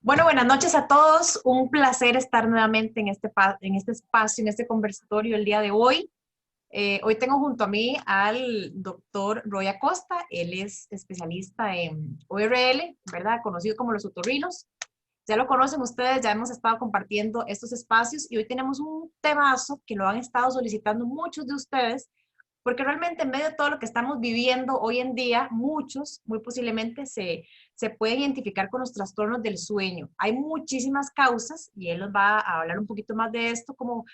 Bueno, buenas noches a todos. Un placer estar nuevamente en este espacio, en este conversatorio el día de hoy. Hoy tengo junto a mí al doctor Roy Acosta. Él es especialista en ORL, ¿verdad? Conocido como los otorrinos. Ya lo conocen ustedes, ya hemos estado compartiendo estos espacios y hoy tenemos un temazo que lo han estado solicitando muchos de ustedes porque realmente en medio de todo lo que estamos viviendo hoy en día, muchos, muy posiblemente, se pueden identificar con los trastornos del sueño. Hay muchísimas causas y él nos va a hablar un poquito más de esto como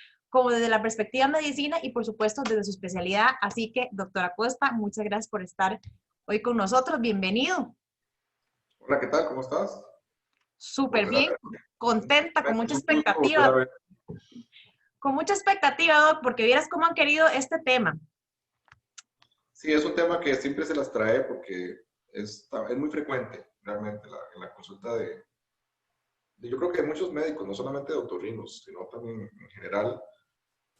desde la perspectiva de medicina y por supuesto desde su especialidad. Así que, doctora Costa, muchas gracias por estar hoy con nosotros. Bienvenido. Hola, ¿qué tal? ¿Cómo estás? Súper Volver a bien, ver. contenta, con mucha Un gusto volver a expectativa. ver. Con mucha expectativa, Doc, porque vieras cómo han querido este tema. Sí, es un tema que siempre se las trae porque es muy frecuente realmente en la consulta yo creo que de muchos médicos, no solamente de otorrinos, sino también en general.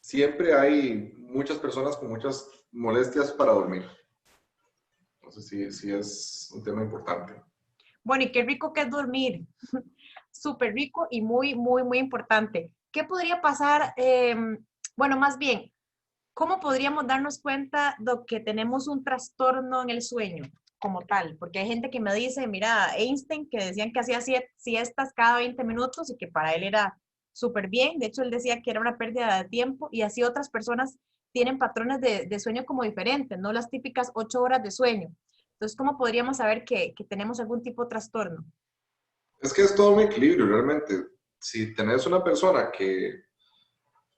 Siempre hay muchas personas con muchas molestias para dormir. Entonces sí es un tema importante. Bueno, y qué rico que es dormir. Súper rico y muy, muy, muy importante. ¿Qué podría pasar? Bueno, más bien, ¿cómo podríamos darnos cuenta de que tenemos un trastorno en el sueño como tal? Porque hay gente que me dice, mira, Einstein, que decían que hacía siestas cada 20 minutos y que para él era súper bien. De hecho, él decía que era una pérdida de tiempo y así otras personas tienen patrones de sueño como diferentes, no las típicas 8 horas de sueño. Entonces, ¿cómo podríamos saber que tenemos algún tipo de trastorno? Es que es todo un equilibrio realmente. Si tenés una persona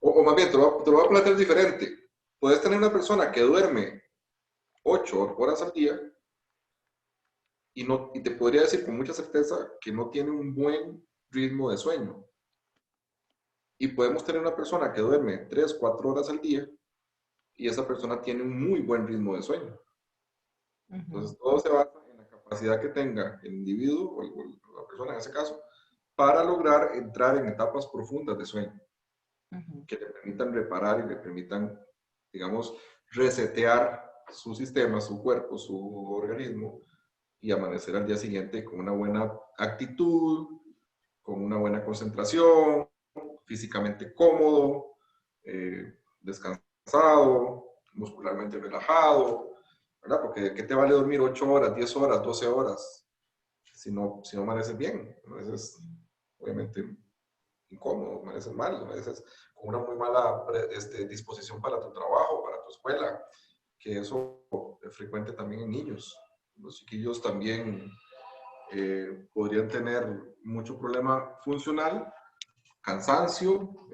o más bien, te lo voy a plantear diferente. Puedes tener una persona que duerme 8 horas al día y te podría decir con mucha certeza que no tiene un buen ritmo de sueño. Y podemos tener una persona que duerme 3 4 horas al día y esa persona tiene un muy buen ritmo de sueño. Ujú, Entonces, todo se basa en la capacidad que tenga el individuo o la persona en ese caso para lograr entrar en etapas profundas de sueño ujú. que le permitan reparar y le permitan, digamos, resetear su sistema, su cuerpo, su organismo y amanecer al día siguiente con una buena actitud, con una buena concentración, físicamente cómodo, descansado, muscularmente relajado, ¿verdad? Porque ¿de qué te vale dormir 8 horas, 10 horas, 12 horas si no amaneces bien? Amaneces, obviamente, incómodo, amaneces mal, amaneces con una muy mala disposición para tu trabajo, para tu escuela, que eso es frecuente también en niños. Los chiquillos también podrían tener mucho problema funcional, cansancio,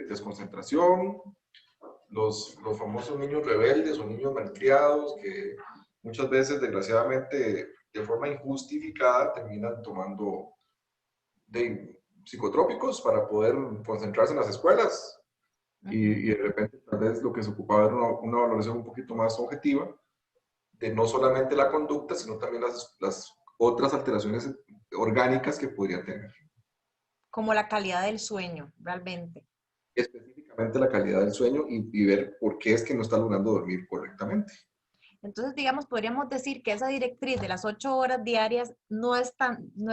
desconcentración, los famosos niños rebeldes o niños malcriados que muchas veces, desgraciadamente, de forma injustificada, terminan tomando psicotrópicos para poder concentrarse en las escuelas y de repente tal vez lo que se ocupaba era una valoración un poquito más objetiva de no solamente la conducta, sino también las otras alteraciones orgánicas que podría tener. Como la calidad del sueño, realmente. Específicamente la calidad del sueño y ver por qué es que no está logrando dormir correctamente. Entonces, digamos, podríamos decir que esa directriz de las 8 horas diarias no es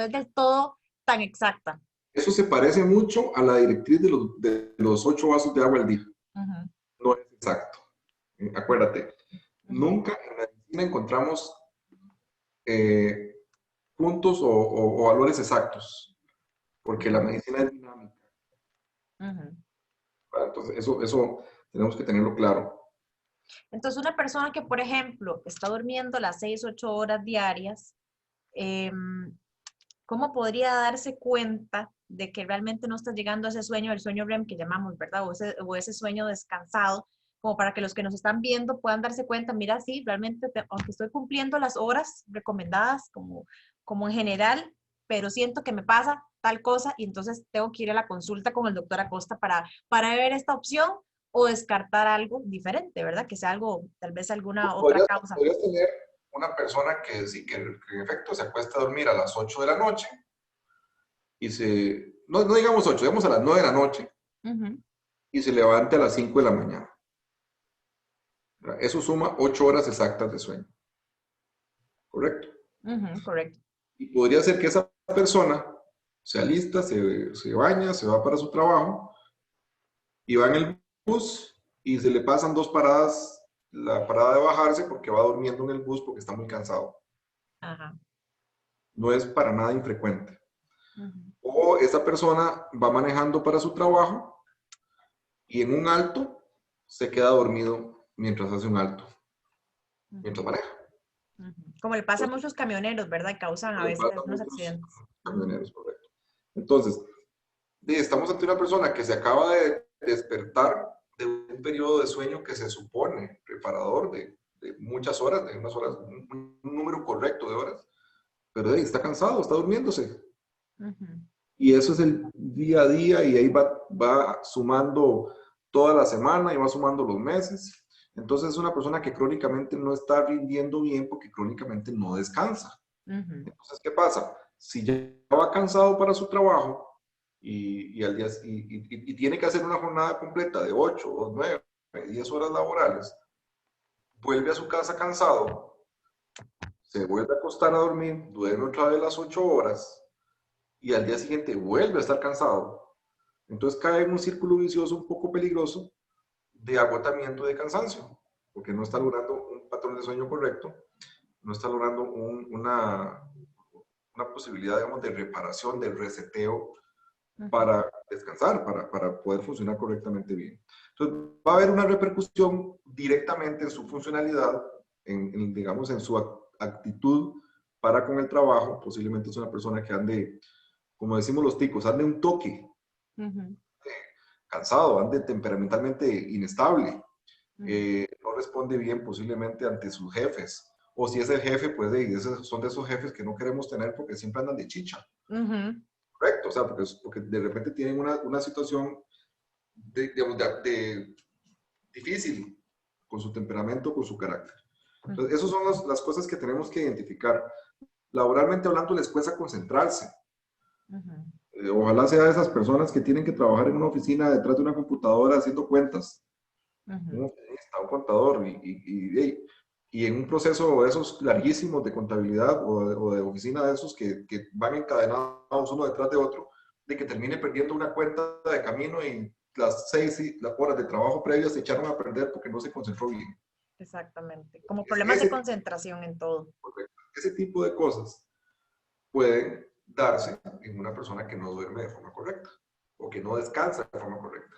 del todo tan exacta. Eso se parece mucho a la directriz de los 8 vasos de agua al día. Ujú, No es exacto. Acuérdate, ujú, nunca en la medicina encontramos eh, puntos o valores exactos, porque la ujú, medicina es dinámica. ujú. ¿Verdad? Entonces, eso tenemos que tenerlo claro. Entonces, una persona que, por ejemplo, está durmiendo las 6, 8 horas diarias, em, ¿cómo podría darse cuenta de que realmente no está llegando a ese sueño, el sueño REM que llamamos, ¿verdad? O ese sueño descansado, como para que los que nos están viendo puedan darse cuenta, mira, sí, realmente, aunque estoy cumpliendo las horas recomendadas como en general, pero siento que me pasa tal cosa y entonces tengo que ir a la consulta con el doctor Acosta para ver esta opción o descartar algo diferente, ¿verdad? Que sea algo, tal vez alguna otra Podrías, causa. podrías tener una persona que sí, que en efecto se acuesta a dormir a las 8 de la noche no digamos 8, digamos a las 9 de la noche Ujú, y se levante a las 5 de la mañana. ¿Verdad? Eso suma 8 horas exactas de sueño, ¿correcto? ujú, correcto. Y podría ser que esa persona Se alista, se baña, se va para su trabajo y va en el bus y se le pasan 2 paradas, la parada de bajarse porque va durmiendo en el bus porque está muy cansado. Ajá. No es para nada infrecuente. Ujú, O esa persona va manejando para su trabajo y en un alto se queda dormido mientras hace un alto, mientras ujú, maneja. ujú. Como le pasa a Entonces, muchos camioneros, ¿verdad? Causan a le veces pasa a algunos muchos accidentes. Ujú, camioneros, correcto. Entonces, estamos ante una persona que se acaba de despertar de un periodo de sueño que se supone reparador de muchas horas, de unas horas, un número correcto de horas, pero está cansado, está durmiéndose. ujú, Y eso es el día a día y ahí va sumando toda la semana y va sumando los meses. Entonces es una persona que crónicamente no está rindiendo bien porque crónicamente no descansa. ujú, Entonces, ¿qué pasa? Si ya va cansado para su trabajo al día, y tiene que hacer una jornada completa de 8 o 9, 10 horas laborales, vuelve a su casa cansado, se vuelve a acostar a dormir, duerme otra vez las 8 horas y al día siguiente vuelve a estar cansado. Entonces cae en un círculo vicioso un poco peligroso de agotamiento y de cansancio, porque no está logrando un patrón de sueño correcto, no está logrando una posibilidad, digamos, de reparación, de reseteo ujú. para descansar, para poder funcionar correctamente bien. Entonces, va a haber una repercusión directamente en su funcionalidad, digamos, en su actitud para con el trabajo. Posiblemente es una persona que ande, como decimos los ticos, ande un toque, Ujú, cansado, ande temperamentalmente inestable, ujú, no responde bien posiblemente ante sus jefes. O si es el jefe, pues son de esos jefes que no queremos tener porque siempre andan de chicha. ujú, Correcto, o sea, porque de repente tienen una situación digamos, difícil con su temperamento, con su carácter. ujú, Entonces, esas son las cosas que tenemos que identificar. Laboralmente hablando, les cuesta concentrarse. ujú, Ojalá sea de esas personas que tienen que trabajar en una oficina detrás de una computadora haciendo cuentas, ujú. un oficinista, un contador, y en un proceso de esos larguísimos de contabilidad o de oficina de esos que van encadenados uno detrás de otro, de que termine perdiendo una cuenta de camino y las 6 horas de trabajo previas se echaron a perder porque no se concentró bien. Exactamente. Como Es- problemas de ese, concentración en todo. ese tipo de cosas pueden darse en una persona que no duerme de forma correcta o que no descansa de forma correcta.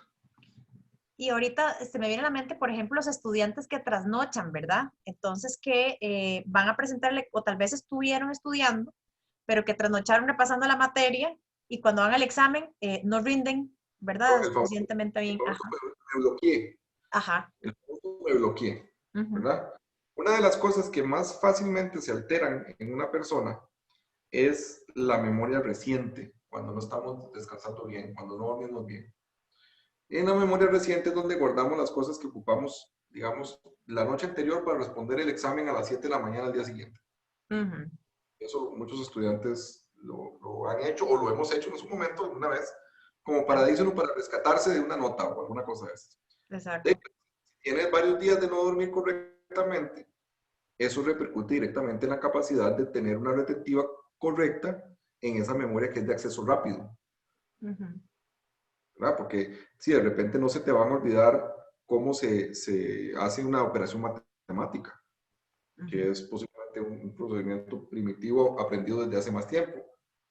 Y ahorita se me viene a la mente, por ejemplo, los estudiantes que trasnochan, ¿verdad? Entonces que van a presentarle, o tal vez estuvieron estudiando, pero que trasnocharon repasando la materia y cuando van al examen no rinden, ¿verdad? El famoso, Suficientemente el bien. famoso Ajá. me bloqueé, Ajá. el famoso me bloqueé, Ujú, ¿verdad? Una de las cosas que más fácilmente se alteran en una persona es la memoria reciente, cuando no estamos descansando bien, cuando no dormimos bien. En la memoria reciente es donde guardamos las cosas que ocupamos, digamos, la noche anterior para responder el examen a las 7 de la mañana al día siguiente. ujú. Eso muchos estudiantes lo han hecho o lo hemos hecho en su momento alguna vez, como para, Ah, dicen, para rescatarse de una nota o alguna cosa de esas. exacto. Si tienes varios días de no dormir correctamente, eso repercute directamente en la capacidad de tener una retentiva correcta en esa memoria que es de acceso rápido, Ujú, ¿verdad? Porque si de repente no se te van a olvidar cómo se hace una operación matemática, ujú, que es posiblemente un procedimiento primitivo aprendido desde hace más tiempo.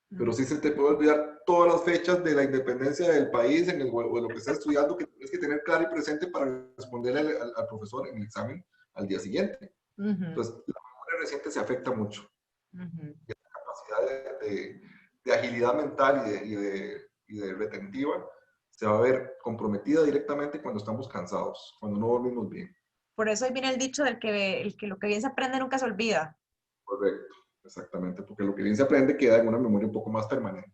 Pero ujú. sí se te puede olvidar todas las fechas de la independencia del país o de lo que estás estudiando que tienes que tener claro y presente para responder al profesor en el examen al día siguiente. Ujú, Entonces, la memoria reciente se afecta mucho. ujú. Y la capacidad de agilidad mental y de retentiva se va a ver comprometida directamente cuando estamos cansados, cuando no dormimos bien. Por eso ahí viene el dicho del que, el que lo que bien se aprende nunca se olvida. Correcto, exactamente, porque lo que bien se aprende queda en una memoria un poco más permanente.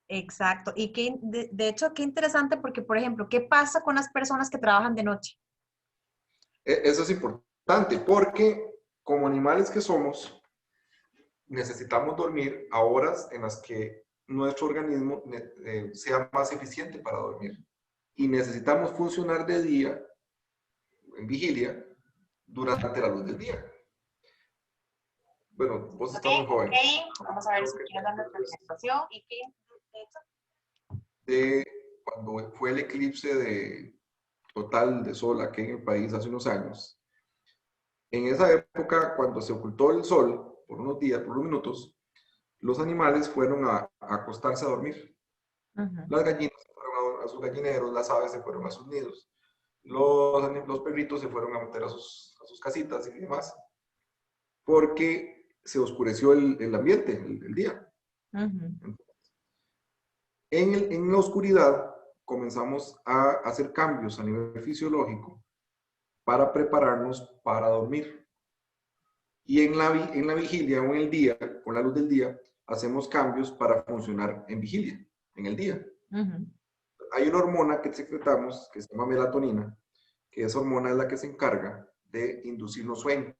Exacto. Y que, de hecho, qué interesante porque, por ejemplo, ¿qué pasa con las personas que trabajan de noche? Eso es importante porque como animales que somos, necesitamos dormir a horas en las que nuestro organismo sea más eficiente para dormir. Y necesitamos funcionar de día, en vigilia, durante la luz del día. Bueno, vos Ok, estás muy joven. ok. Vamos a ver si quieren dar nuestra presentación. ¿Y qué? De cuando fue el eclipse total de sol aquí en el país hace unos años. En esa época, cuando se ocultó el sol por unos días, por unos minutos, los animales fueron a acostarse a dormir. Las gallinas se fueron a sus gallineros, las aves se fueron a sus nidos, los perritos se fueron a meter a sus casitas y demás, porque se oscureció el ambiente, el día. En la oscuridad comenzamos a hacer cambios a nivel fisiológico para prepararnos para dormir. Y en la vigilia o en el día, con la luz del día, hacemos cambios para funcionar en vigilia, en el día. Hay una hormona que secretamos que se llama melatonina, que esa hormona es la que se encarga de inducirnos sueño.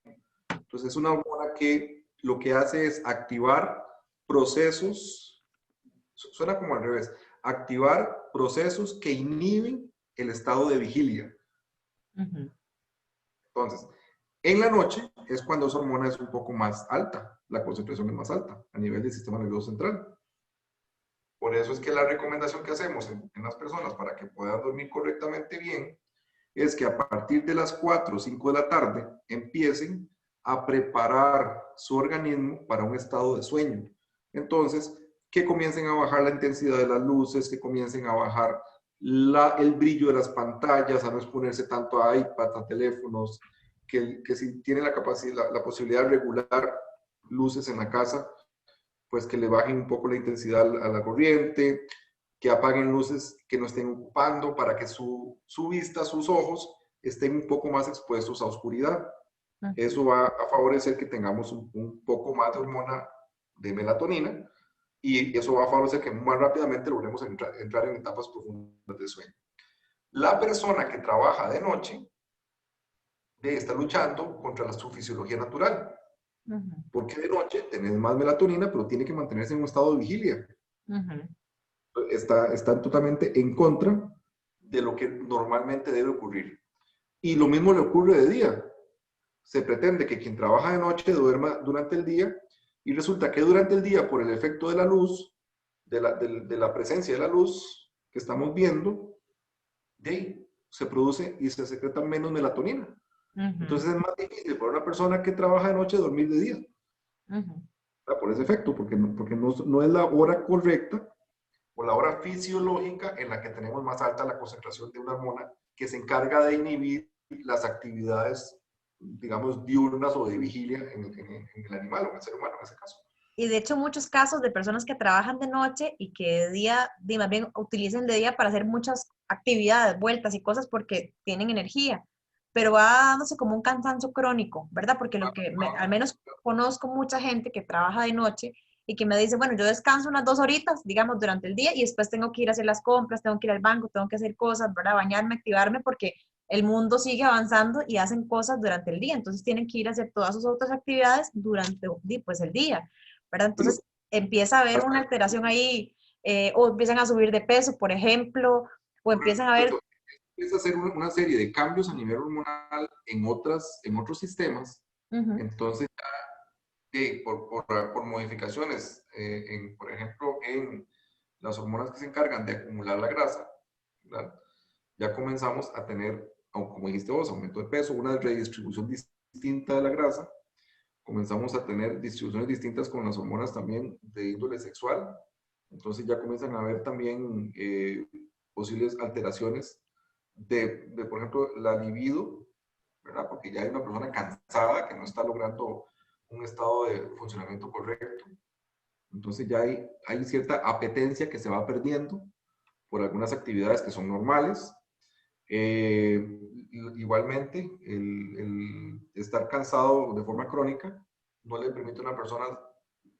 Entonces es una hormona que lo que hace es activar procesos, suena como al revés, activar procesos que inhiben el estado de vigilia. Entonces, en la noche es cuando esa hormona es un poco más alta, la concentración es más alta a nivel del sistema nervioso central. Por eso es que la recomendación que hacemos en las personas para que puedan dormir correctamente bien es que a partir de las 4 o 5 de la tarde empiecen a preparar su organismo para un estado de sueño. Entonces, que comiencen a bajar la intensidad de las luces, que comiencen a bajar el brillo de las pantallas, a no exponerse tanto a iPads, a teléfonos, que si tienen la capacidad, la posibilidad de regular luces en la casa, pues que le bajen un poco la intensidad a la corriente, que apaguen luces que no estén ocupando para que su vista, sus ojos estén un poco más expuestos a oscuridad. Eso va a favorecer que tengamos un poco más de hormona de melatonina y eso va a favorecer que más rápidamente logremos entrar en etapas profundas de sueño. La persona que trabaja de noche está luchando contra su fisiología natural. Porque de noche tenés más melatonina, pero tiene que mantenerse en un estado de vigilia. Están totalmente en contra de lo que normalmente debe ocurrir. Y lo mismo le ocurre de día. Se pretende que quien trabaja de noche duerma durante el día y resulta que durante el día, por el efecto de la luz, de la presencia de la luz que estamos viendo, se produce y se secreta menos melatonina. Entonces es más difícil para una persona que trabaja de noche dormir de día. Por ese efecto, porque no es la hora correcta o la hora fisiológica en la que tenemos más alta la concentración de una hormona que se encarga de inhibir las actividades, digamos, diurnas o de vigilia en el animal o en el ser humano en ese caso. Y de hecho muchos casos de personas que trabajan de noche y que de día, más bien utilizan de día para hacer muchas actividades, vueltas y cosas porque tienen energía, pero va dándose como un cansancio crónico, ¿verdad? Porque al menos conozco mucha gente que trabaja de noche y que me dice, bueno, yo descanso unas 2 horitas, digamos, durante el día y después tengo que ir a hacer las compras, tengo que ir al banco, tengo que hacer cosas, ¿verdad? Bañarme, activarme porque el mundo sigue avanzando y hacen cosas durante el día, entonces tienen que ir a hacer todas sus otras actividades durante pues, el día, ¿verdad? Entonces empieza a haber una alteración ahí, o empiezan a subir de peso, por ejemplo, o empiezan a ver... Empieza a hacer una serie de cambios a nivel hormonal en otros sistemas, entonces por modificaciones, por ejemplo, en las hormonas que se encargan de acumular la grasa, ¿verdad? Ya comenzamos a tener, como dijiste vos, aumento de peso, una redistribución distinta de la grasa, comenzamos a tener distribuciones distintas con las hormonas también de índole sexual, entonces ya comienzan a haber también posibles alteraciones por ejemplo, la libido, ¿verdad? Porque ya hay una persona cansada que no está logrando un estado de funcionamiento correcto. Entonces ya hay cierta apetencia que se va perdiendo por algunas actividades que son normales. Igualmente, el estar cansado de forma crónica no le permite a una persona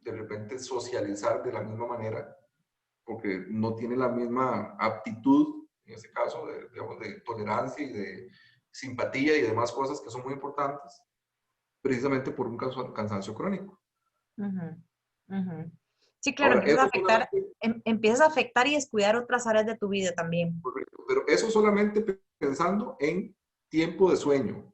de repente socializar de la misma manera porque no tiene la misma aptitud, en ese caso, digamos, de tolerancia y de simpatía y demás cosas que son muy importantes, precisamente por un cansancio crónico. Sí, claro, Ahora, empiezas a afectar y descuidar otras áreas de tu vida también. Correcto, pero eso solamente pensando en tiempo de sueño.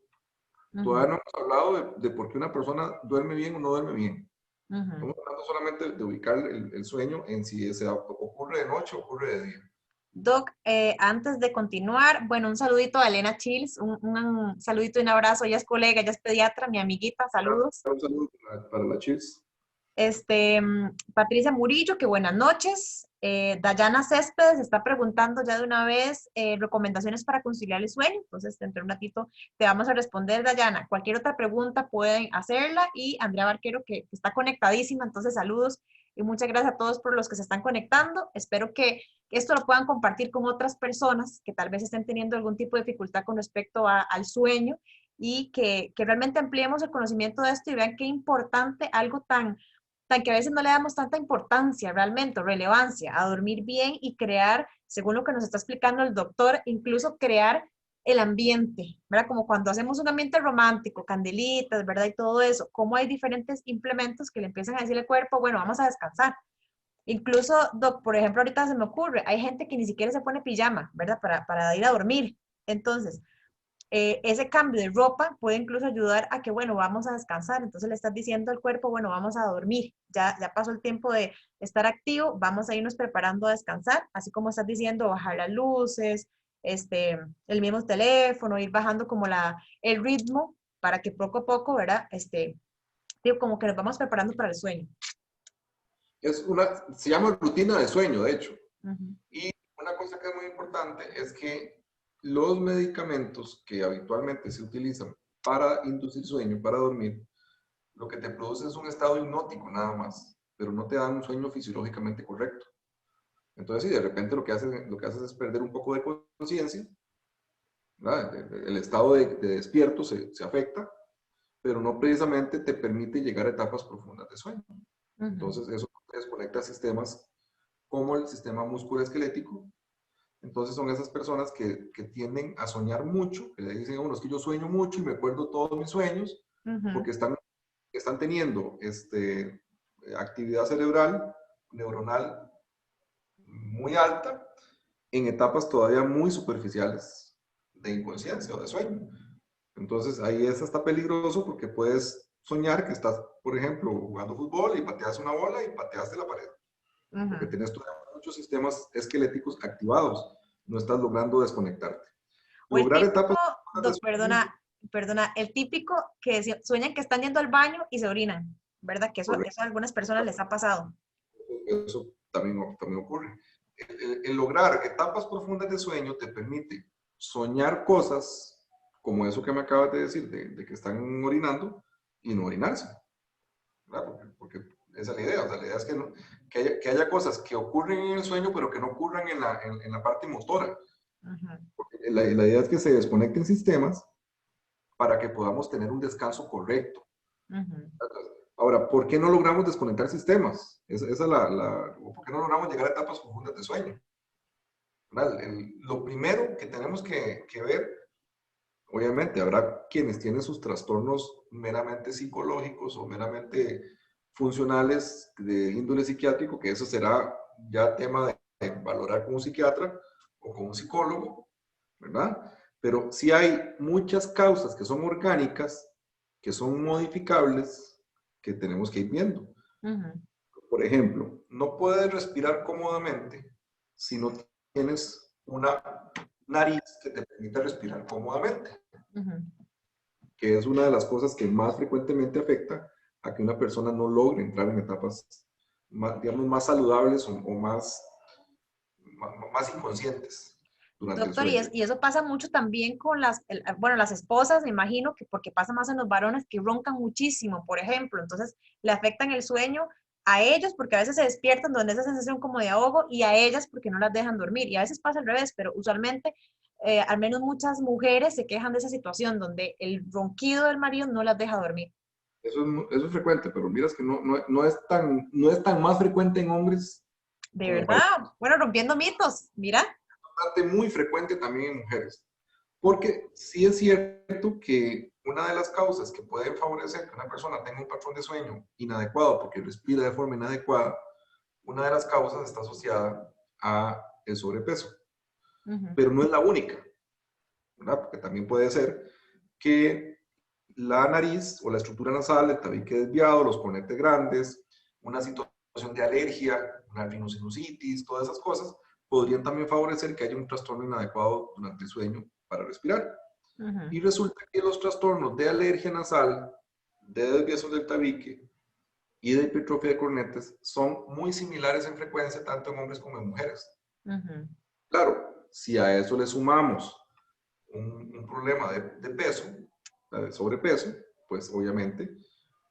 Todavía no hemos hablado de por qué una persona duerme bien o no duerme bien. Estamos hablando solamente de ubicar el sueño en si se ocurre de noche o ocurre de día. Doc, antes de continuar, bueno, un saludito a Elena Chils, un saludito y un abrazo. Ella es colega, ella es pediatra, mi amiguita, saludos. Un saludo para la Cheers. Patricia Murillo, que buenas noches. Dayana Céspedes está preguntando ya de una vez recomendaciones para conciliar el sueño. Entonces, dentro de un ratito te vamos a responder, Dayana. Cualquier otra pregunta pueden hacerla. Y Andrea Barquero, que está conectadísima. Entonces, saludos y muchas gracias a todos por los que se están conectando. Espero que esto lo puedan compartir con otras personas que tal vez estén teniendo algún tipo de dificultad con respecto al sueño y que realmente ampliemos el conocimiento de esto y vean qué importante algo tan que a veces no le damos tanta importancia realmente, relevancia a dormir bien y crear, según lo que nos está explicando el doctor, incluso crear el ambiente, ¿verdad? Como cuando hacemos un ambiente romántico, candelitas, ¿verdad? Y todo eso, cómo hay diferentes implementos que le empiezan a decir al cuerpo, bueno, vamos a descansar. Incluso, doc, por ejemplo, ahorita se me ocurre, hay gente que ni siquiera se pone pijama, ¿verdad? Para ir a dormir. Entonces, ese cambio de ropa puede incluso ayudar a que, bueno, vamos a descansar. Entonces le estás diciendo al cuerpo, bueno, vamos a dormir. Ya pasó el tiempo de estar activo, vamos a irnos preparando a descansar. Así como estás diciendo, bajar las luces, el mismo teléfono, ir bajando como el ritmo para que poco a poco, ¿verdad? Digo, como que nos vamos preparando para el sueño. Se llama rutina de sueño, de hecho. Uh-huh. Y una cosa que es muy importante es que los medicamentos que habitualmente se utilizan para inducir sueño, para dormir, lo que te produce es un estado hipnótico nada más, pero no te dan un sueño fisiológicamente correcto. Entonces, sí, de repente lo que haces es perder un poco de conciencia, el estado de despierto se afecta, pero no precisamente te permite llegar a etapas profundas de sueño. Uh-huh. Entonces, eso desconecta sistemas como el sistema musculoesquelético. Entonces son esas personas que tienden a soñar mucho, que le dicen a uno, es que yo sueño mucho y me acuerdo todos mis sueños, uh-huh, porque están teniendo actividad cerebral, neuronal muy alta, en etapas todavía muy superficiales de inconsciencia o de sueño. Entonces ahí es hasta peligroso porque puedes soñar que estás, por ejemplo, jugando fútbol y pateas una bola y pateaste la pared. Uh-huh. Porque tienes muchos sistemas esqueléticos activados, no estás logrando desconectarte. Lograr etapas... Perdona, el típico que sueñan que están yendo al baño y se orinan, ¿verdad? Que eso a algunas personas les ha pasado. Eso también ocurre. El lograr etapas profundas de sueño te permite soñar cosas como eso que me acabas de decir, de que están orinando y no orinarse. ¿Verdad? Porque esa es la idea. O sea, la idea es que haya cosas que ocurren en el sueño, pero que no ocurran en la parte motora. Uh-huh. Porque la idea es que se desconecten sistemas para que podamos tener un descanso correcto. Uh-huh. Ahora, ¿por qué no logramos desconectar sistemas? Esa es ¿por qué no logramos llegar a etapas profundas de sueño? Lo primero que tenemos que ver, obviamente, habrá quienes tienen sus trastornos meramente psicológicos o meramente funcionales de índole psiquiátrico, que eso será ya tema de valorar con un psiquiatra o con un psicólogo, ¿verdad? Pero sí hay muchas causas que son orgánicas, que son modificables, que tenemos que ir viendo. Uh-huh. Por ejemplo, no puedes respirar cómodamente si no tienes una nariz que te permita respirar cómodamente. Uh-huh. Que es una de las cosas que más frecuentemente afecta a que una persona no logre entrar en etapas más, digamos, más saludables o más inconscientes. Doctor, y eso pasa mucho también con las esposas, me imagino, que porque pasa más en los varones que roncan muchísimo, por ejemplo, entonces le afectan el sueño a ellos porque a veces se despiertan donde esa sensación como de ahogo y a ellas porque no las dejan dormir, y a veces pasa al revés, pero usualmente, al menos muchas mujeres se quejan de esa situación donde el ronquido del marido no las deja dormir. Eso es frecuente, pero miras que no es tan más frecuente en hombres. De verdad, bueno, rompiendo mitos, mira. Muy frecuente también en mujeres, porque sí es cierto que una de las causas que pueden favorecer que una persona tenga un patrón de sueño inadecuado porque respira de forma inadecuada, una de las causas está asociada a el sobrepeso, uh-huh, pero no es la única, ¿verdad? Porque también puede ser que la nariz o la estructura nasal, el tabique desviado, los cornetes grandes, una situación de alergia, una rhinosinusitis, todas esas cosas, podrían también favorecer que haya un trastorno inadecuado durante el sueño para respirar. Y resulta que los trastornos de alergia nasal, de desviación del tabique y de hipertrofia de cornetes son muy similares en frecuencia tanto en hombres como en mujeres. Claro, si a eso le sumamos un problema de peso, de sobrepeso, pues obviamente,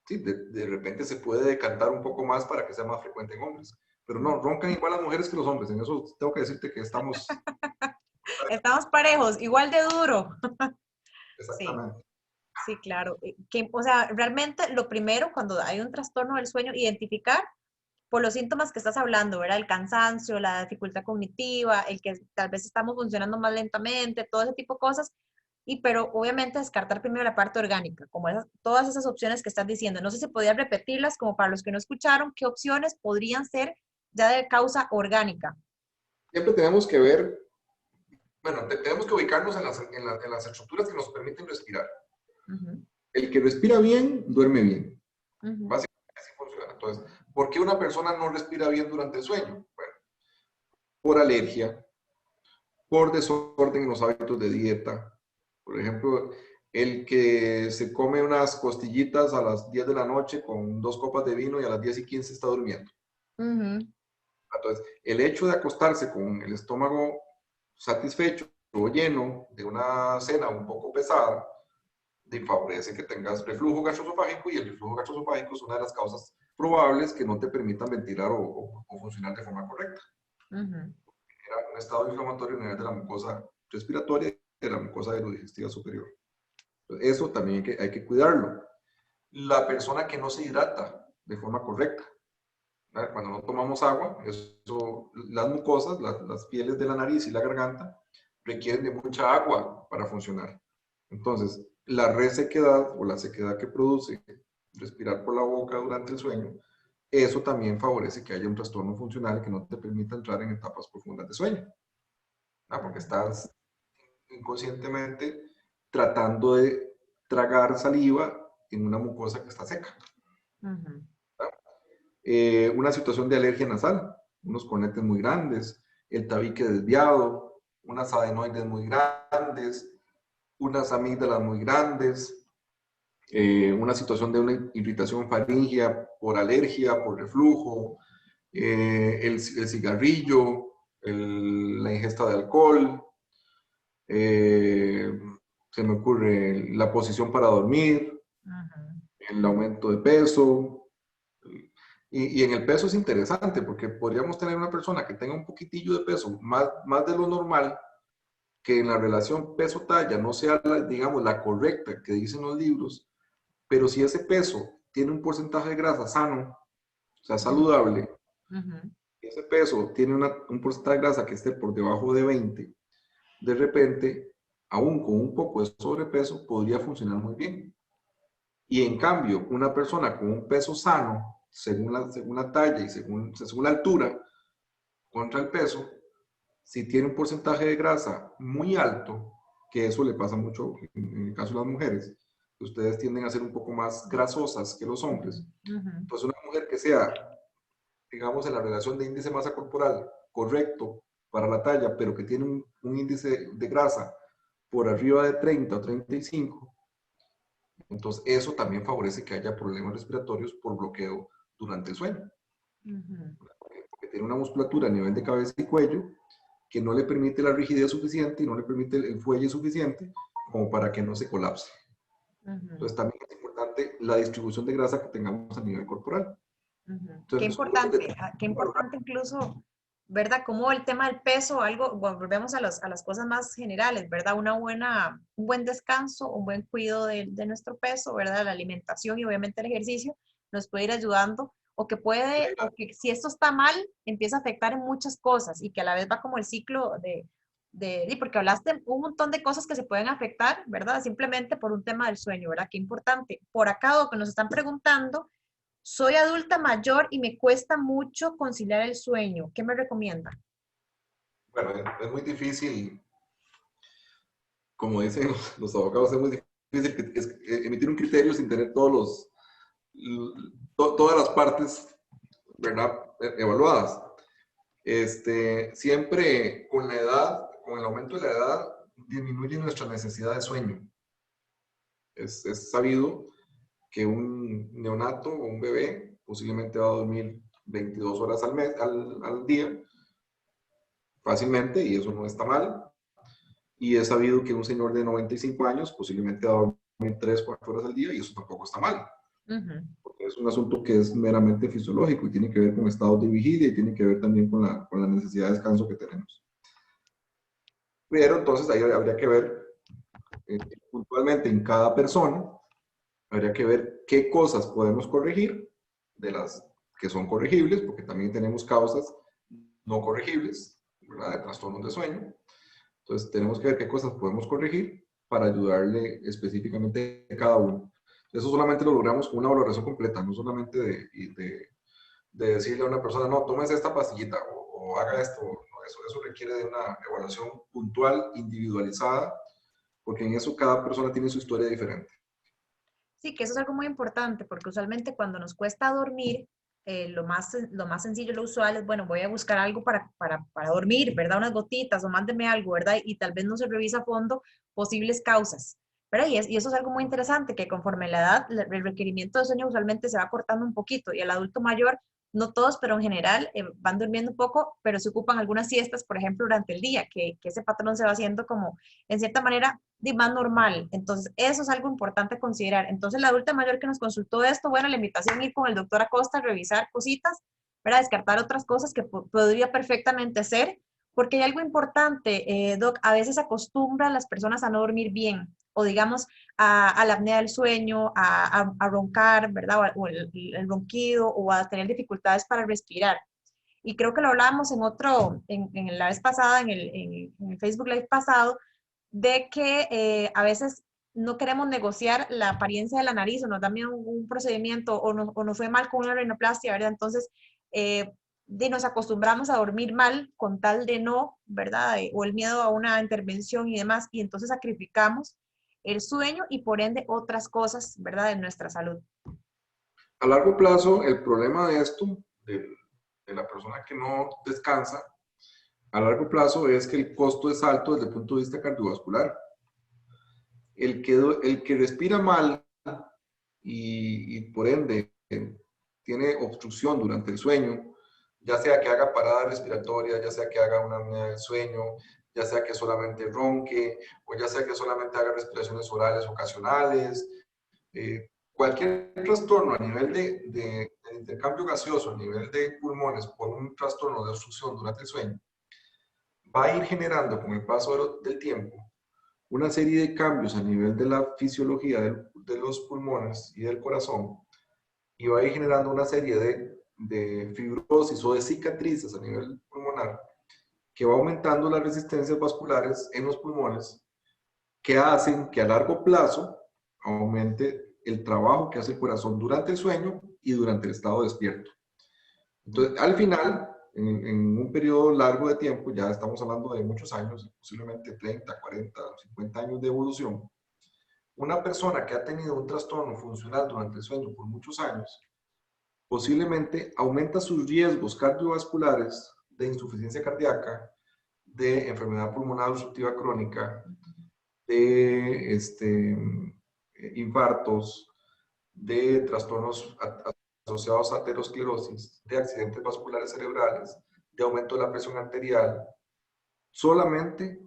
sí, de repente se puede decantar un poco más para que sea más frecuente en hombres. Pero no, roncan igual las mujeres que los hombres. En eso tengo que decirte que estamos... Estamos parejos, igual de duro. Sí, Exactamente. sí, claro. O sea, realmente lo primero cuando hay un trastorno del sueño, identificar por los síntomas que estás hablando, ¿verdad? El cansancio, la dificultad cognitiva, el que tal vez estamos funcionando más lentamente, todo ese tipo de cosas. Pero obviamente descartar primero la parte orgánica, como todas esas opciones que estás diciendo. No sé si podías repetirlas como para los que no escucharon, qué opciones podrían ser ya de causa orgánica. Siempre tenemos que ver, bueno, tenemos que ubicarnos en las estructuras que nos permiten respirar. El que respira bien, duerme bien. Básicamente así funciona. Entonces, ¿por qué una persona no respira bien durante el sueño? Bueno, por alergia, por desorden en los hábitos de dieta. Por ejemplo, el que se come unas costillitas a las 10 de la noche con 2 copas de vino y a las 10:15 está durmiendo. Entonces, el hecho de acostarse con el estómago satisfecho o lleno de una cena un poco pesada, favorece que tengas reflujo gastroesofágico, y el reflujo gastroesofágico es una de las causas probables que no te permitan ventilar o funcionar de forma correcta. Era un estado inflamatorio a nivel de la mucosa respiratoria y de la mucosa digestiva superior. Entonces, eso también hay que cuidarlo. La persona que no se hidrata de forma correcta, ¿verdad? Cuando no tomamos agua, las mucosas, las pieles de la nariz y la garganta requieren de mucha agua para funcionar. Entonces, la resequedad o la sequedad que produce respirar por la boca durante el sueño, eso también favorece que haya un trastorno funcional que no te permita entrar en etapas profundas de sueño, ¿verdad? Porque estás inconscientemente tratando de tragar saliva en una mucosa que está seca. Una situación de alergia nasal, unos cornetes muy grandes, el tabique desviado, unas adenoides muy grandes, unas amígdalas muy grandes, una situación de una irritación faríngea por alergia, por reflujo, el cigarrillo, la ingesta de alcohol, se me ocurre la posición para dormir, el aumento de peso. Y en el peso es interesante porque podríamos tener una persona que tenga un poquitillo de peso, más de lo normal, que en la relación peso-talla no sea, digamos, la correcta que dicen los libros, pero si ese peso tiene un porcentaje de grasa sano, o sea, saludable, ese peso tiene un porcentaje de grasa que esté por debajo de 20, de repente, aún con un poco de sobrepeso, podría funcionar muy bien. Y en cambio, una persona con un peso sano, según la talla y según la altura, contra el peso, si tiene un porcentaje de grasa muy alto, que eso le pasa mucho en el caso de las mujeres, que ustedes tienden a ser un poco más grasosas que los hombres. Entonces, una mujer que sea, digamos, en la relación de índice masa corporal correcto para la talla, pero que tiene un índice de grasa por arriba de 30 o 35, entonces eso también favorece que haya problemas respiratorios por bloqueo durante el sueño. Porque tiene una musculatura a nivel de cabeza y cuello que no le permite la rigidez suficiente y no le permite el fuelle suficiente como para que no se colapse. Entonces también es importante la distribución de grasa que tengamos a nivel corporal. Entonces, Qué importante incluso, ¿verdad? Como el tema del peso, algo, bueno, volvemos a las cosas más generales, ¿verdad? Un buen descanso, un buen cuidado de nuestro peso, ¿verdad? La alimentación y obviamente el ejercicio nos puede ir ayudando, o que si esto está mal, empieza a afectar en muchas cosas y que a la vez va como el ciclo porque hablaste un montón de cosas que se pueden afectar, ¿verdad? Simplemente por un tema del sueño, ¿verdad? Qué importante. Por acá, lo que nos están preguntando: soy adulta mayor y me cuesta mucho conciliar el sueño. ¿Qué me recomienda? Bueno, es muy difícil, como dicen los abogados, es muy emitir un criterio sin tener todas las partes, ¿verdad?, evaluadas. Siempre con la edad, con el aumento de la edad, disminuye nuestra necesidad de sueño. Es sabido que un neonato o un bebé posiblemente va a dormir 22 horas al día fácilmente, y eso no está mal. Y es sabido que un señor de 95 años posiblemente va a dormir 3, 4 horas al día, y eso tampoco está mal. Porque es un asunto que es meramente fisiológico y tiene que ver con estados de vigilia y tiene que ver también con la necesidad de descanso que tenemos. Pero entonces ahí habría que ver puntualmente en cada persona, habría que ver qué cosas podemos corregir de las que son corregibles, porque también tenemos causas no corregibles, ¿verdad?, de trastornos de sueño. Entonces tenemos que ver qué cosas podemos corregir para ayudarle específicamente a cada uno. Eso solamente lo logramos con una valoración completa, no solamente de decirle a una persona, no, tómese esta pastillita o haga esto. No, eso requiere de una evaluación puntual, individualizada, porque en eso cada persona tiene su historia diferente. Sí, que eso es algo muy importante, porque usualmente cuando nos cuesta dormir, lo más sencillo, lo usual es, bueno, voy a buscar algo para dormir, ¿verdad? Unas gotitas o mándeme algo, ¿verdad? Y tal vez no se revisa a fondo posibles causas, ¿verdad? Y eso es algo muy interesante, que conforme la edad, el requerimiento de sueño usualmente se va cortando un poquito, y el adulto mayor, no todos, pero en general van durmiendo un poco, pero se ocupan algunas siestas, por ejemplo, durante el día, que ese patrón se va haciendo como, en cierta manera, más normal. Entonces, eso es algo importante a considerar. Entonces, la adulta mayor que nos consultó esto, bueno, la invitación a ir con el doctor Acosta a revisar cositas, para descartar otras cosas que podría perfectamente ser, porque hay algo importante, Doc, a veces acostumbran las personas a no dormir bien, o digamos, a la apnea del sueño, a roncar, ¿verdad? O el ronquido, o a tener dificultades para respirar. Y creo que lo hablábamos en la vez pasada, en el Facebook Live pasado, de que a veces no queremos negociar la apariencia de la nariz, o nos da miedo un procedimiento, o nos fue mal con una rinoplastia, ¿verdad? Entonces, nos acostumbramos a dormir mal con tal de no, ¿verdad? O el miedo a una intervención y demás, y entonces sacrificamos el sueño y por ende otras cosas, ¿verdad?, de nuestra salud. A largo plazo, el problema de esto, de la persona que no descansa, a largo plazo es que el costo es alto desde el punto de vista cardiovascular. El que respira mal y por ende tiene obstrucción durante el sueño, ya sea que haga parada respiratoria, ya sea que haga una apnea del sueño, ya sea que solamente ronque, o ya sea que solamente haga respiraciones orales ocasionales, cualquier trastorno a nivel de intercambio gaseoso, a nivel de pulmones, por un trastorno de obstrucción durante el sueño, va a ir generando con el paso del tiempo una serie de cambios a nivel de la fisiología de los pulmones y del corazón, y va a ir generando una serie de fibrosis o de cicatrices a nivel pulmonar, que va aumentando las resistencias vasculares en los pulmones, que hacen que a largo plazo aumente el trabajo que hace el corazón durante el sueño y durante el estado despierto. Entonces, al final, en un periodo largo de tiempo, ya estamos hablando de muchos años, posiblemente 30, 40, 50 años de evolución, una persona que ha tenido un trastorno funcional durante el sueño por muchos años, posiblemente aumenta sus riesgos cardiovasculares de insuficiencia cardíaca, de enfermedad pulmonar obstructiva crónica, de infartos, de trastornos asociados a aterosclerosis, de accidentes vasculares cerebrales, de aumento de la presión arterial, solamente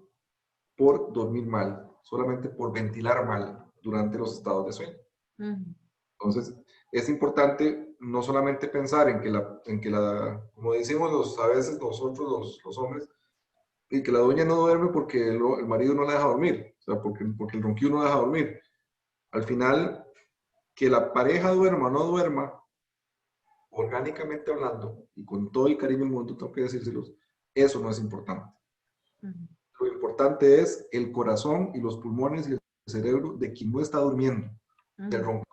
por dormir mal, solamente por ventilar mal durante los estados de sueño. Entonces, es importante no solamente pensar en que como decimos a veces nosotros los hombres, y que la doña no duerme porque el marido no la deja dormir, o sea, porque el ronquido no la deja dormir. Al final, que la pareja duerma o no duerma, orgánicamente hablando, y con todo el cariño del mundo, tengo que decírselos, eso no es importante. Lo importante es el corazón y los pulmones y el cerebro de quien no está durmiendo, del roncador.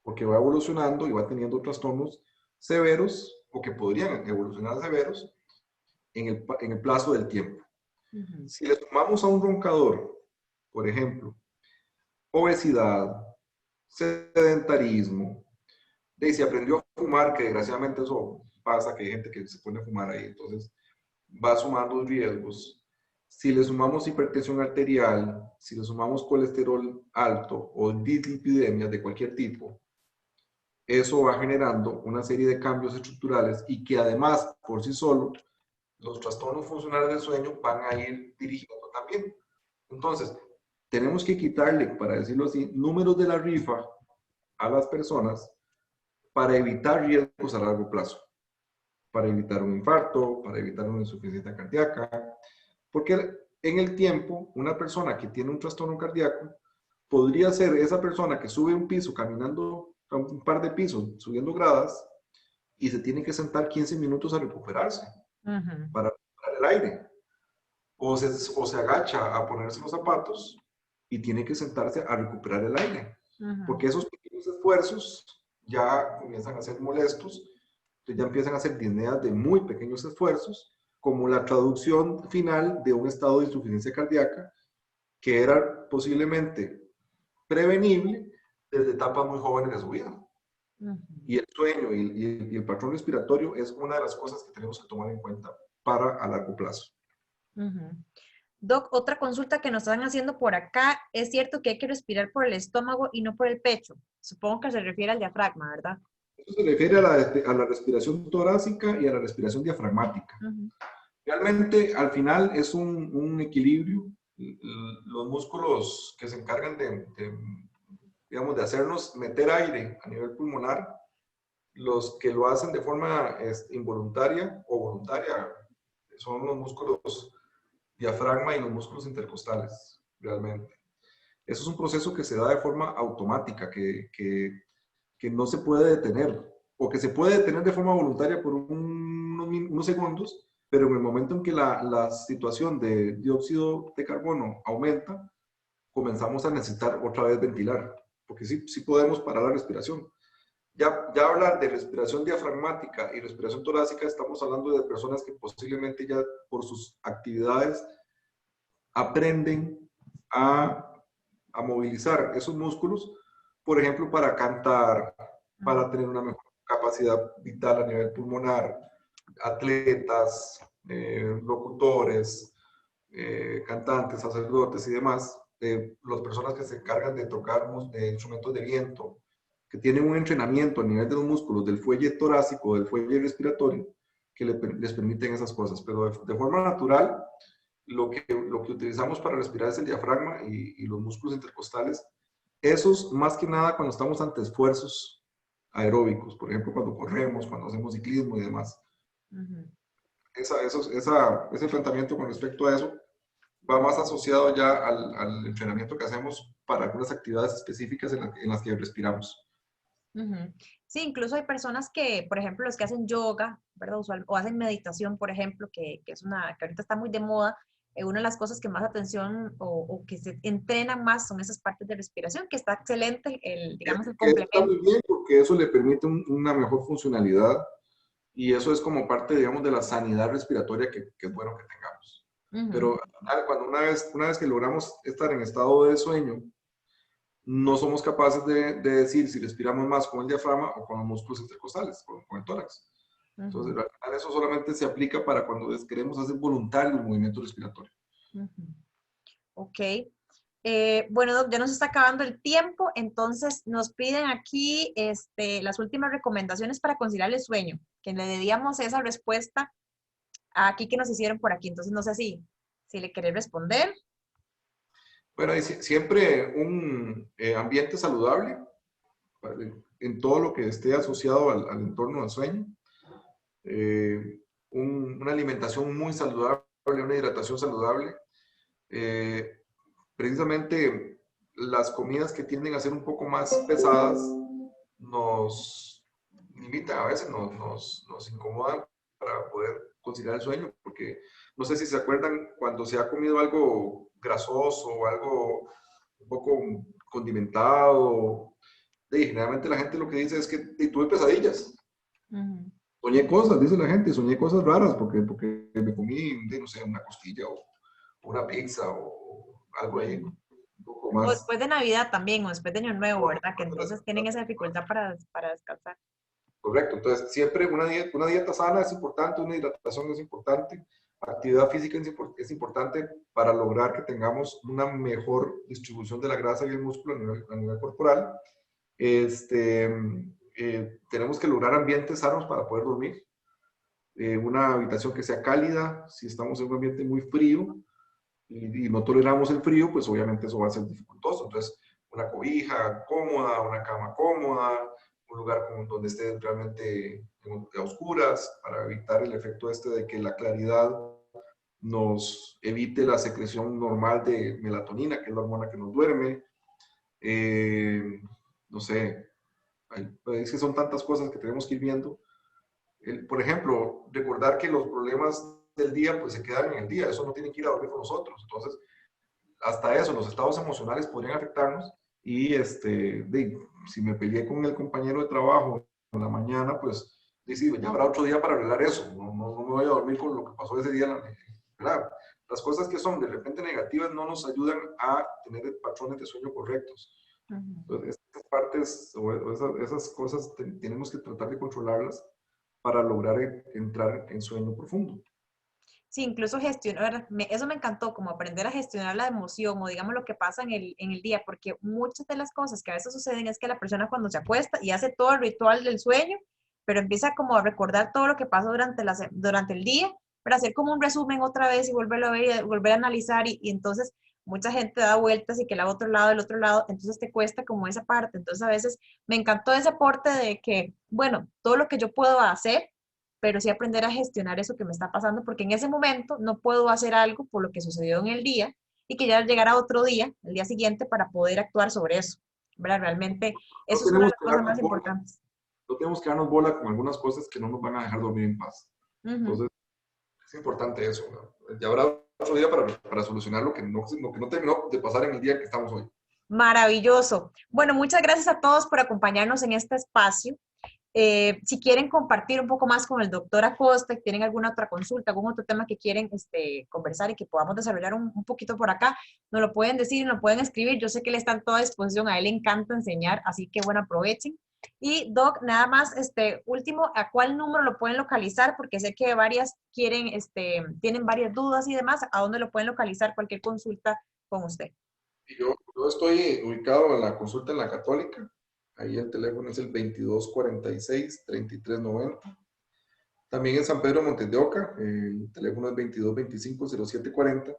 Porque va evolucionando y va teniendo trastornos severos, o que podrían evolucionar severos, en el plazo del tiempo. Si le sumamos a un roncador, por ejemplo, obesidad, sedentarismo, de si aprendió a fumar, que desgraciadamente eso pasa, que hay gente que se pone a fumar ahí, entonces va sumando riesgos. Si le sumamos hipertensión arterial, si le sumamos colesterol alto o dislipidemias de cualquier tipo, eso va generando una serie de cambios estructurales y que además, por sí solo, los trastornos funcionales del sueño van a ir dirigiendo también. Entonces, tenemos que quitarle, para decirlo así, números de la rifa a las personas para evitar riesgos a largo plazo, para evitar un infarto, para evitar una insuficiencia cardíaca, porque en el tiempo, una persona que tiene un trastorno cardíaco podría ser esa persona que sube un piso caminando un par de pisos, subiendo gradas, y se tiene que sentar 15 minutos a recuperarse para recuperar el aire. O se agacha a ponerse los zapatos y tiene que sentarse a recuperar el aire. Porque esos pequeños esfuerzos ya comienzan a ser molestos, entonces ya empiezan a ser disneas de muy pequeños esfuerzos, como la traducción final de un estado de insuficiencia cardíaca que era posiblemente prevenible desde etapas muy jóvenes de su vida. Y el sueño y el patrón respiratorio es una de las cosas que tenemos que tomar en cuenta para a largo plazo. Doc, otra consulta que nos están haciendo por acá, es cierto que hay que respirar por el estómago y no por el pecho. Supongo que se refiere al diafragma, ¿verdad? Eso se refiere a la respiración torácica y a la respiración diafragmática. Realmente, al final, es un equilibrio. Los músculos que se encargan digamos, de hacernos meter aire a nivel pulmonar, los que lo hacen de forma involuntaria o voluntaria, son los músculos diafragma y los músculos intercostales, realmente. Eso es un proceso que se da de forma automática, que no se puede detener, o que se puede detener de forma voluntaria por unos segundos, pero en el momento en que la situación de dióxido de carbono aumenta, comenzamos a necesitar otra vez ventilar, porque sí podemos parar la respiración. Ya hablar de respiración diafragmática y respiración torácica, estamos hablando de personas que posiblemente ya por sus actividades aprenden a movilizar esos músculos, por ejemplo, para cantar, para tener una mejor capacidad vital a nivel pulmonar, atletas, locutores, cantantes, sacerdotes y demás, las personas que se encargan de tocar instrumentos de viento, que tienen un entrenamiento a nivel de los músculos del fuelle torácico, del fuelle respiratorio, que les permiten esas cosas. Pero de forma natural, lo que utilizamos para respirar es el diafragma y los músculos intercostales. Esos, más que nada, cuando estamos ante esfuerzos aeróbicos, por ejemplo, cuando corremos, cuando hacemos ciclismo y demás. Ese enfrentamiento con respecto a eso va más asociado ya al entrenamiento que hacemos para algunas actividades específicas en las que respiramos. Sí, incluso hay personas que, por ejemplo, los que hacen yoga, ¿verdad? O hacen meditación, por ejemplo, que que ahorita está muy de moda. Una de las cosas que más atención o que se entrenan más son esas partes de respiración, que está excelente, digamos, el Eso está complemento. muy bien porque eso le permite una mejor funcionalidad y eso es como parte, digamos, de la sanidad respiratoria que es bueno que tengamos. Pero cuando una vez que logramos estar en estado de sueño, no somos capaces de decir si respiramos más con el diafragma o con los músculos intercostales, con el tórax. Entonces, al final eso solamente se aplica para cuando queremos hacer voluntario el movimiento respiratorio. Ok. Bueno, Doc, ya nos está acabando el tiempo, entonces nos piden aquí las últimas recomendaciones para conciliar el sueño, que le debíamos esa respuesta aquí que nos hicieron por aquí. Entonces, no sé si le querés responder. Bueno, siempre un ambiente saludable en todo lo que esté asociado al entorno del sueño. Una alimentación muy saludable, una hidratación saludable. Precisamente las comidas que tienden a ser un poco más pesadas nos limitan, a veces nos incomodan para poder conciliar el sueño, porque no sé si se acuerdan cuando se ha comido algo grasoso o algo un poco condimentado, y generalmente la gente lo que dice es que tuve pesadillas. Soñé cosas, dice la gente, soñé cosas raras porque me comí, no sé, una costilla o una pizza o algo ahí un poco O más. después de Navidad también, o después de Año Nuevo, ¿verdad? Que entonces tienen esa dificultad para descansar. Correcto, entonces siempre una dieta sana es importante, una hidratación es importante, actividad física es importante para lograr que tengamos una mejor distribución de la grasa y el músculo a nivel corporal. Este, tenemos que lograr ambientes sanos para poder dormir. Una habitación que sea cálida, si estamos en un ambiente muy frío y no toleramos el frío, pues obviamente eso va a ser dificultoso. Entonces, una cobija cómoda, una cama cómoda, un lugar donde esté realmente a oscuras para evitar el efecto este de que la claridad nos evite la secreción normal de melatonina, que es la hormona que nos duerme. No sé, es que son tantas cosas que tenemos que ir viendo. Por ejemplo, recordar que los problemas del día pues se quedan en el día, eso no tiene que ir a dormir con nosotros. Entonces, hasta eso, los estados emocionales podrían afectarnos y si me peleé con el compañero de trabajo en la mañana, pues sí, ya habrá otro día para arreglar eso. No me voy a dormir con lo que pasó ese día. ¿Verdad? Las cosas que son de repente negativas no nos ayudan a tener patrones de sueño correctos. Entonces, estas partes o esas cosas tenemos que tratar de controlarlas para lograr entrar en sueño profundo. Sí, incluso gestionar, eso me encantó, como aprender a gestionar la emoción o digamos lo que pasa en el día, porque muchas de las cosas que a veces suceden es que la persona cuando se acuesta y hace todo el ritual del sueño, pero empieza como a recordar todo lo que pasó durante el día, para hacer como un resumen otra vez y volverlo a ver y volver a analizar y entonces mucha gente da vueltas y que la otro lado, el otro lado, entonces te cuesta como esa parte. Entonces a veces me encantó ese aporte de que, bueno, todo lo que yo puedo hacer pero sí aprender a gestionar eso que me está pasando, porque en ese momento no puedo hacer algo por lo que sucedió en el día y que ya llegará otro día, el día siguiente, para poder actuar sobre eso. ¿Verdad? Realmente No eso es una de tenemos las que cosas darnos más bola, importantes. no tenemos que darnos bola con algunas cosas que no nos van a dejar dormir en paz. Ujú. Entonces, es importante eso, ¿no? Ya habrá otro día para solucionar lo que no terminó de pasar en el día que estamos hoy. Maravilloso. Bueno, muchas gracias a todos por acompañarnos en este espacio. Si quieren compartir un poco más con el doctor Acosta, tienen alguna otra consulta, algún otro tema que quieren conversar y que podamos desarrollar un poquito por acá, nos lo pueden decir, nos pueden escribir. Yo sé que él está en toda disposición, a él le encanta enseñar, así que bueno, aprovechen. Y Doc, nada más, último, ¿a cuál número lo pueden localizar? Porque sé que varias tienen varias dudas y demás. ¿A dónde lo pueden localizar cualquier consulta con usted? Y yo estoy ubicado en la consulta en la Católica. Ahí el teléfono es el 2246-3390. También en San Pedro de Montes de Oca, el teléfono es 2225-0740.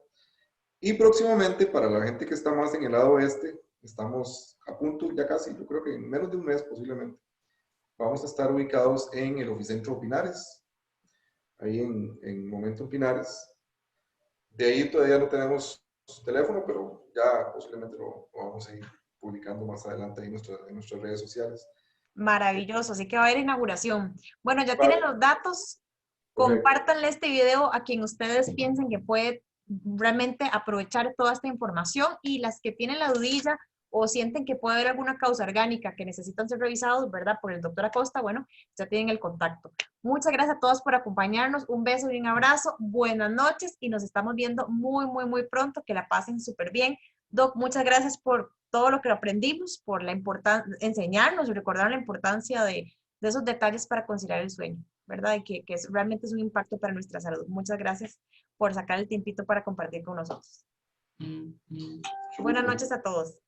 Y próximamente, para la gente que está más en el lado oeste, estamos a punto, ya casi, yo creo que en menos de un mes posiblemente, vamos a estar ubicados en el Oficentro Pinares, ahí en Momento Pinares. De ahí todavía no tenemos su teléfono, pero ya posiblemente lo vamos a ir publicando más adelante ahí en nuestras redes sociales. Maravilloso, así que va a haber inauguración. Bueno, ya tienen Vale, los datos. correcto. Compártanle este video a quien ustedes piensen que puede realmente aprovechar toda esta información y las que tienen la dudilla o sienten que puede haber alguna causa orgánica que necesitan ser revisados, ¿verdad? Por el doctor Acosta, bueno, ya tienen el contacto. Muchas gracias a todos por acompañarnos. Un beso y un abrazo. Buenas noches y nos estamos viendo muy, muy, muy pronto. Que la pasen súper bien. Doc, muchas gracias por todo lo que aprendimos, por la enseñarnos y recordar la importancia de esos detalles para conciliar el sueño. ¿Verdad? Y que realmente es un impacto para nuestra salud. Muchas gracias por sacar el tiempito para compartir con nosotros. Buenas noches a todos.